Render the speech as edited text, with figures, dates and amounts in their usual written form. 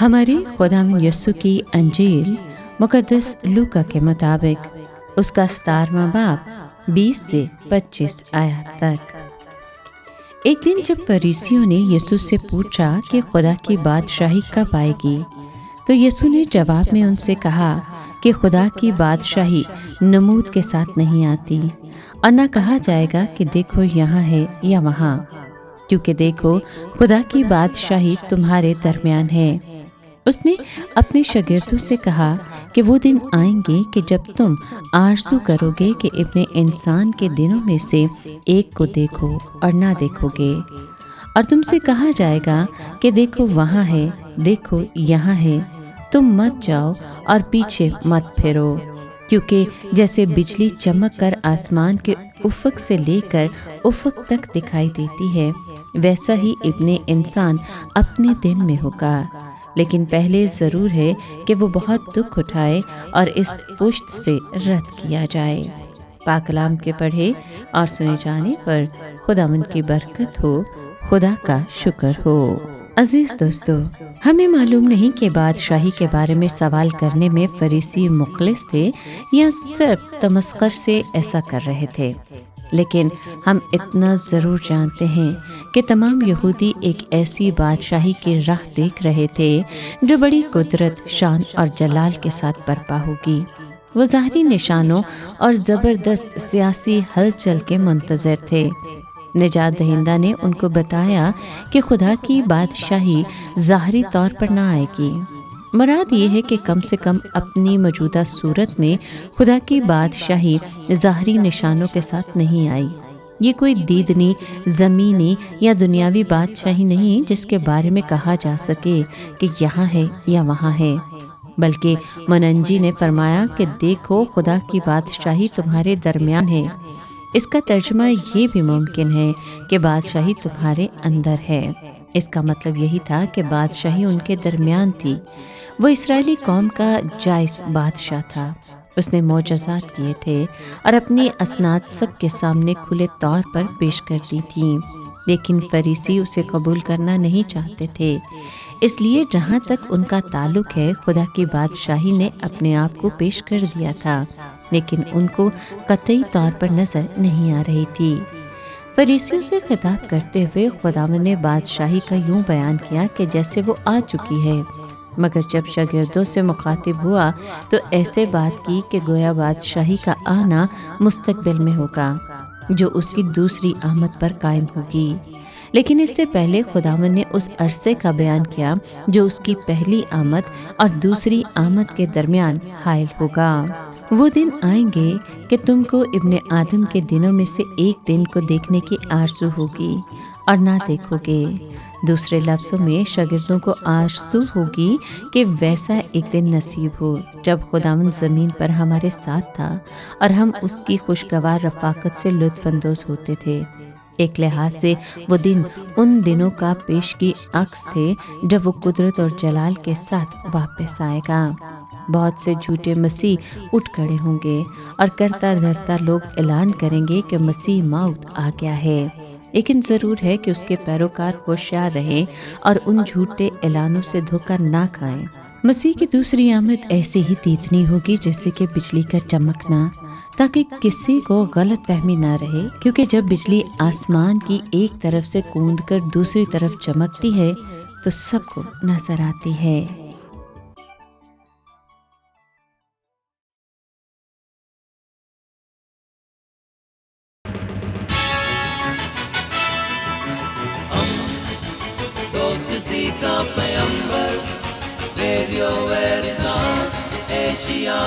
हमारी खुदावंद यीशु की अंजील मुकद्दस लूका के मुताबिक उसका 17वां बाब 20 से 25 आयत तक। एक दिन जब फरीसियों ने यीशु से पूछा कि खुदा की बादशाही कब आएगी, तो यीशु ने जवाब में उनसे कहा कि खुदा की बादशाही नमूद के साथ नहीं आती और न कहा जाएगा कि देखो यहाँ है या वहाँ, क्योंकि देखो खुदा की बादशाही तुम्हारे दरमियान है। उसने अपने शागिर्दों से कहा कि वो दिन आएंगे कि जब तुम आरज़ू करोगे कि इब्ने इंसान के दिनों में से एक को देखो और ना देखोगे, और तुमसे कहा जाएगा कि देखो वहाँ है, देखो यहाँ है, तुम मत जाओ और पीछे मत फिरो। क्योंकि जैसे बिजली चमक कर आसमान के उफक से लेकर उफक तक दिखाई देती है, वैसा ही इब्ने इंसान अपने दिन में होगा। लेकिन पहले ज़रूर है कि वो बहुत दुख उठाए और इस पुश्त से रद्द किया जाए। पाक कलाम के पढ़े और सुने जाने पर खुदावंद की बरकत हो, खुदा का शुक्र हो। अजीज दोस्तों, हमें मालूम नहीं कि बादशाही के बारे में सवाल करने में फरीसी मुखलिस थे या सिर्फ तमस्कर से ऐसा कर रहे थे, लेकिन हम इतना ज़रूर जानते हैं कि तमाम यहूदी एक ऐसी बादशाही की राह देख रहे थे जो बड़ी कुदरत, शान और जलाल के साथ बर्पा होगी। वो ज़ाहरी निशानों और ज़बरदस्त सियासी हलचल के मुंतज़र थे। निजात दहिंदा ने उनको बताया कि खुदा की बादशाही ज़ाहरी तौर पर ना आएगी। मुराद ये है कि कम से कम अपनी मौजूदा सूरत में खुदा की बादशाही ज़ाहरी निशानों के साथ नहीं आई। ये कोई दीदनी, ज़मीनी या दुनियावी बादशाही नहीं जिसके बारे में कहा जा सके कि यहाँ है या वहाँ है, बल्कि मनंजी ने फरमाया कि देखो खुदा की बादशाही तुम्हारे दरमियान है। इसका तर्जुमा ये भी मुमकिन है कि बादशाही तुम्हारे अंदर है। इसका मतलब यही था कि बादशाही उनके दरमियान थी। वो इस्राएली कौम का जायज़ बादशाह था। उसने मोजज़ात किए थे और अपनी असनाद सबके सामने खुले तौर पर पेश कर दी थी, लेकिन फरीसी उसे कबूल करना नहीं चाहते थे। इसलिए जहाँ तक उनका ताल्लुक है, खुदा की बादशाही ने अपने आप को पेश कर दिया था, लेकिन उनको कतई तौर पर नज़र नहीं आ रही थी। फरीसियों से खिताब करते हुए खुदावंद ने बादशाही का यूं बयान किया कि जैसे वो आ चुकी है, मगर जब शागिर्दों से मुखातिब हुआ तो ऐसे बात की कि गोया बादशाही का आना मुस्तकबिल में होगा जो उसकी दूसरी आमद पर कायम होगी। लेकिन इससे पहले खुदावंद ने उस अरसे का बयान किया जो उसकी पहली आमद और दूसरी आमद के दरमियान हायल होगा। वो दिन आएंगे कि तुमको इब्ने आदम के दिनों में से एक दिन को देखने की आरज़ू होगी और ना देखोगे। दूसरे लफ्ज़ों में शागिर्दों को आरज़ू होगी कि वैसा एक दिन नसीब हो जब खुदावंद ज़मीन पर हमारे साथ था और हम उसकी खुशगवार रफ़ाकत से लुत्फ़अंदोज़ होते थे। एक लिहाज से वो दिन उन दिनों का पेश की अक्स थे जब वो कुदरत और जलाल के साथ वापस आएगा। बहुत से झूठे मसीह उठ खड़े होंगे और करता धरता लोग ऐलान करेंगे कि मसीह मौत आ गया है, लेकिन ज़रूर है कि उसके पैरोकार होशियार रहें और उन झूठे ऐलानों से धोखा ना खाएं। मसीह की दूसरी आमद ऐसी ही तीतनी होगी जैसे कि बिजली का चमकना, ताकि किसी को गलत फहमी ना रहे, क्योंकि जब बिजली आसमान की एक तरफ से कूद कर दूसरी तरफ चमकती है तो सबको नजर आती है। दोस्ती का पैगंबर, रेडियो वेरितास एशिया।